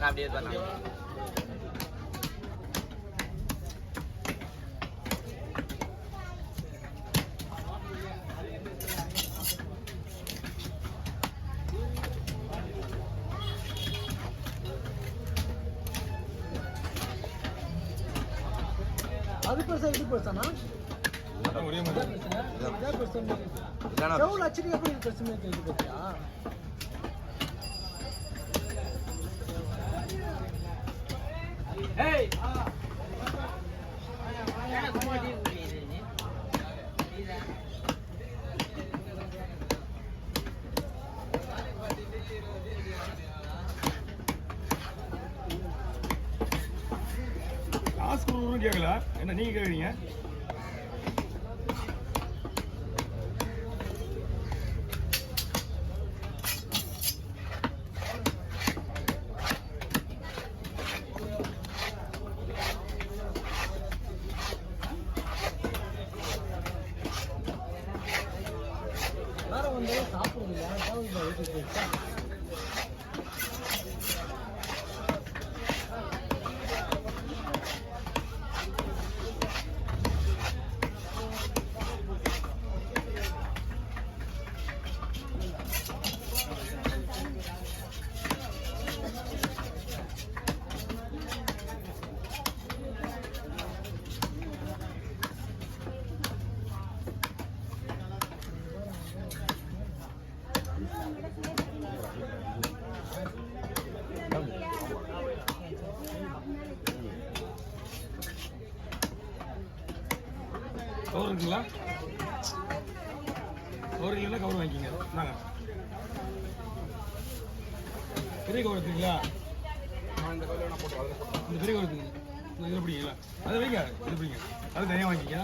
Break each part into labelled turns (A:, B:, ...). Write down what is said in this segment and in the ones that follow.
A: அப்படியே பண்ணலாம்.
B: அது பெருசா இது பெருசானா
C: ஒரே மாதிரி
B: எவ்வளோ அச்சடி எப்படி பெருசுமே தெரிஞ்சு பார்த்தியா?
C: காசு கொடுக்கணும் கேட்கல, என்ன நீங்க கேட்குறீங்க?
B: எல்லாரும் வந்து சாப்பிடுறது யாருக்காவது வீட்டுக்கு போயிட்டா
C: கவர் இருக்குங்களா? கவர் இல்லைன்னா கவர் வாங்கிக்கிங்க. நாங்கள் பெரிய கவர் இருக்குங்களா? இந்த பெரிய கவர் இருக்குங்க. இதில் பிடிங்களா? அதை வைங்க, இது பிடிங்க. அது தனியாக வாங்கிக்கிங்க.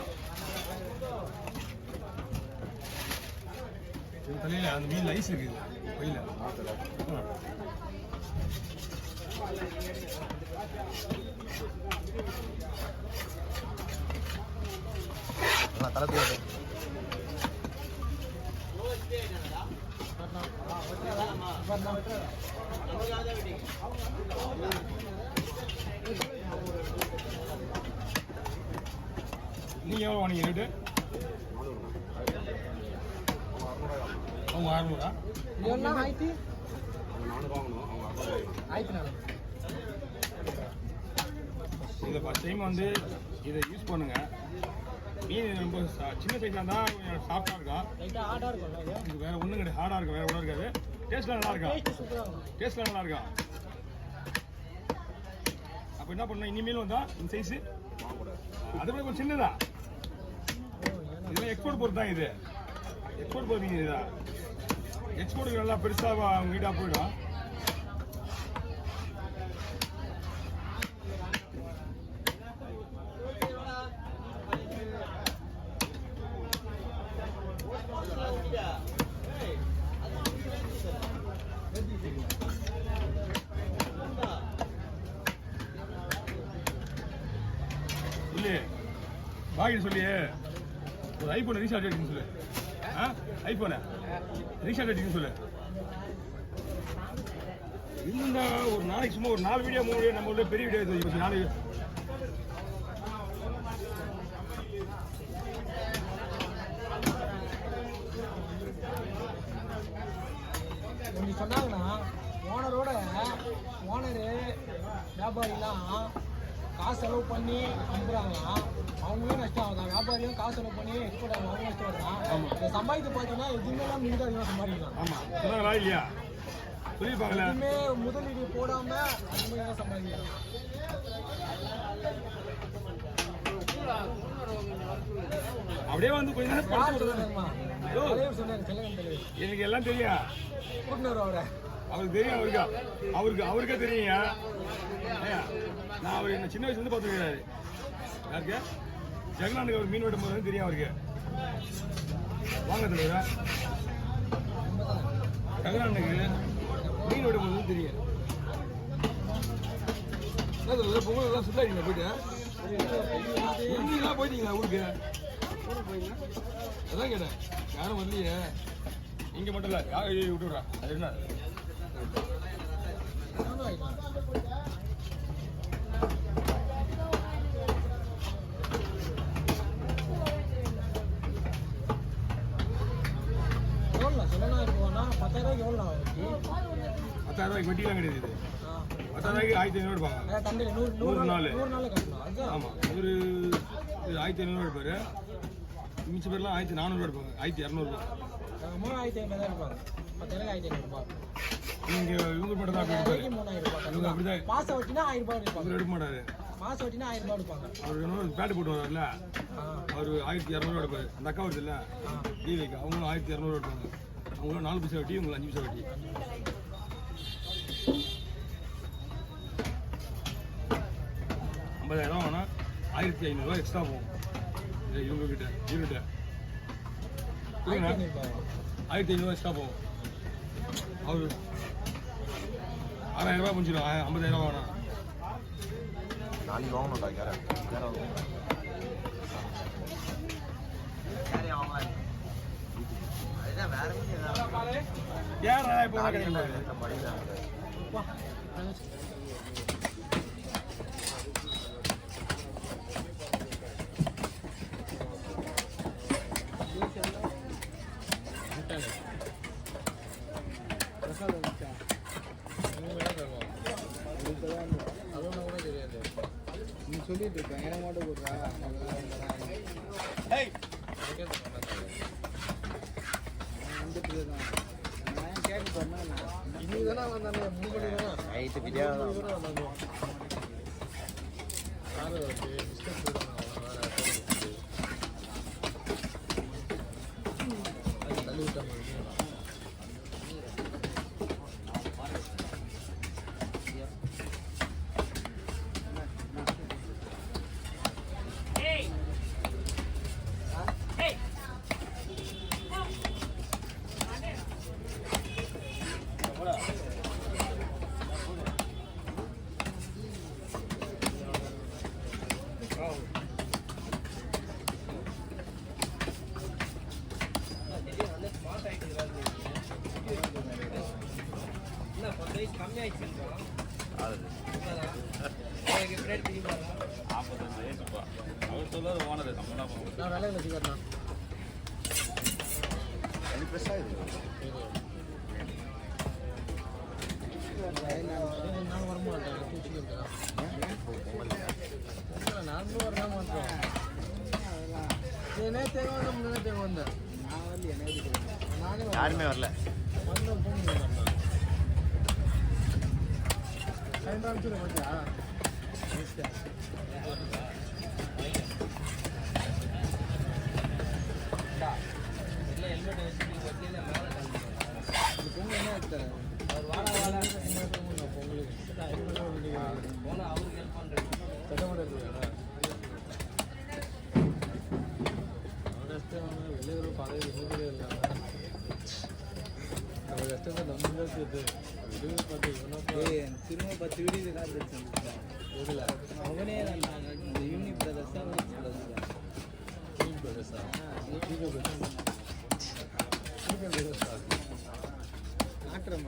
C: தலையில் அந்த மீனில் ஐஸ் இருக்குது வெளியில்.
A: தலைப்பு
C: நீங்கள் எவ்வளோ வாங்கிங்க ரேட்டு? அவங்க 600.
B: இதெல்லாம் ஆயிட்டு ஆயிட்டு
C: இதில் ஃபஸ்ட் டைம் வந்து இதை யூஸ் பண்ணுங்கள். மீன் ரொம்ப சின்ன சைஸாக இருந்தால் கொஞ்சம் சாஃப்டாக இருக்கும்.
B: லைட்டாக ஹார்டாக இருக்கும்ல இது?
C: இது வேறு ஒன்றும் கிடையாது, ஹார்டாக இருக்கும், வேறு ஒன்றும் இருக்காது. டேஸ்ட்லாம் நல்லா இருக்கும்.
B: சூப்பராக இருக்கும்.
C: டேஸ்ட்லாம் நல்லா இருக்கும். அப்போ என்ன பண்ணணும், இனிமேல் வந்தால் இந்த சைஸு அதை விட கொஞ்சம் சின்னதா. இதெல்லாம் எக்ஸ்போர்ட் பொறுத்து தான். இது எக்ஸ்போர்ட் பொறுத்தீங்க. இதா எக்ஸ்போர்ட்டுக்கு நல்லா பெருசாக அவங்க வீட்டாக போயிடும். இல்லையே பாக்கிட்டு சொல்லி ஒரு ஐபோனை ரீசார்ஜ் அடிக்கணும்னு சொல்லு. ஐபோனை ரீசார்ஜ் அடிக்கணும்னு சொல்லு. இருந்தா ஒரு நாளைக்கு சும்மா ஒரு 4 வீடியோ 3 வீடியோ நம்ம பெரிய வீடியோ இது 4
B: ஒன்று சொன்னாங்கன்னா ஓனரு வியாபாரிலாம் காசு செலவு பண்ணி அனுப்புகிறாங்களாம், அவங்களும் நஷ்டம் ஆகுதான். வியாபாரியும் காசு செலவு பண்ணி எக்ஸ்போர்ட் ஆகும், அவங்க நஷ்டம் வருதான். இந்த சம்பாதித்து பார்த்தீங்கன்னா எதுவுமே நீங்கள் தான் அதிகமாக சம்பாதிக்கலாம்.
C: ஆமாம் சொன்னாங்களா இல்லையா? சொல்லியிருப்பாங்களே.
B: எதுவுமே முதலீடு போடாமல் அதிகமாக சம்பாதிக்கலாம்.
C: அப்படியே வந்து கொஞ்ச நேரம்
B: சொன்னாங்க
C: எனக்கு எல்லாம் தெரியும்.
B: கூட்டினவர்
C: அவருக்கு தெரியும். அவருக்கே தெரியுங்க. நான் அவர் என்ன சின்ன வயசுலேருந்து பார்த்துருக்காரு. யாருக்கு? ஜெகநானுக்கு அவர் மீன் வெட்டும் போது தெரியும் அவருக்கு. வாங்க தலைவரா, ஜெகநானுக்கு மீன் வெட்டும் போது தெரியும். என்ன பொங்கல் எல்லாம் சுத்தாடிங்களா போயிட்டு? எங்கெல்லாம் போயிட்டீங்களா ஊருக்கு? அதான் கேட்டேன், யாரும் வரலையே. இங்கே மட்டும் இல்லை, யாரும் விட்டுடுறா. அது என்ன
B: நானும் வாங்கிக்கலாம். எவ்வளோ சொல்லலாம் இருக்குவானா 10,000 எவ்வளோ வட்டி?
C: 10,000 வட்டிலாம் கிடையாது இது. 10,000 1500 எடுப்பாங்க.
B: அதான் தண்டையில் 100 நாள் கட்டணும். அதுதான்
C: ஆமாம் இவர் 1500 எடுப்பாரு. மிச்ச பேர்லாம் 1400 எடுப்பாங்க. 1200.
B: 3,500 தான் இருப்பாங்க. 10,000 1,500 ரூபாய்.
C: நீங்க இவங்க மட்டும் தான் அப்படி எடுப்பாரு.
B: 3,000 ரூபாய்
C: இவங்க அப்படிதான்.
B: மாசம் வட்டினா 1000 ரூபாய் எடுப்பாங்க.
C: இவர் எடுக்க மாட்டாரு.
B: மாசம் வட்டினா 1000 ரூபாய் எடுப்பாங்க.
C: அவர் இன்னொரு பேட்டு போட்டு வர்றாருல, அவர் 1200 எடுப்பாரு. அந்த அக்கா வருது இல்லை டிவிக்கு, அவங்களும் 1200 எடுப்பாங்க. அவங்களும் 4 பைசா வட்டி, உங்களுக்கு 5 பைசா வட்டி. $50,000 வேணா 1,500 எக்ஸ்ட்ரா போகும் இவங்க கிட்ட. இவர்கிட்ட 1,500 எக்ஸ்ட்ரா போகும். அவரு 6,000 ரூபாய் முடிச்சிடும். 50,000 வேணாம்.
A: நாளைக்கு வாங்கணும்டா கேரட். அதுதான் வேற
C: யாரா இப்போ கிடையாது.
B: நீ சொல்லிட்டு இருக்க எனக்கு மட்டும் கொடுறா. நான் கேட்டு பண்ணேன். இன்னைக்கு தானே வந்தானே 3 மணி தானே
A: நைட்டு பிரியா
B: தள்ளி விட்டாங்க.
D: அவர் சொல்லுவார் ஓனர் சம்பளம்
B: நான் வேலை வச்சுக்கிறேன். நான் வரமாட்டேன். நானும் வர மாட்டோம். நேற்று முன்னே வந்தேன். நான் வந்து நானே
A: யாருமே வரல.
B: வந்தோம். போங்க சாயந்தரம் பார்த்தியா? பொங்கல் என்ன எடுத்தாரு? பொங்கலுக்கு போனால் அவருக்கு ஹெல்ப் பண்ணுறேன். வெளியூர் பழைய இல்லை. நம்ம கஷ்டத்தை நம்ம சேர்த்து வீடியோ பார்த்து திரும்ப 10 வீடியோ காட்டுறேன். எதில் அவனே இந்த யூனிக் பிரதர்ஸா யூனிக் பிரதர்ஸா காட்டுறேன்.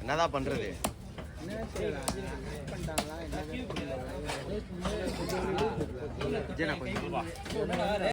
A: என்னதான் பண்றது?
B: என்ன பண்ணிட்டாங்களா? என்ன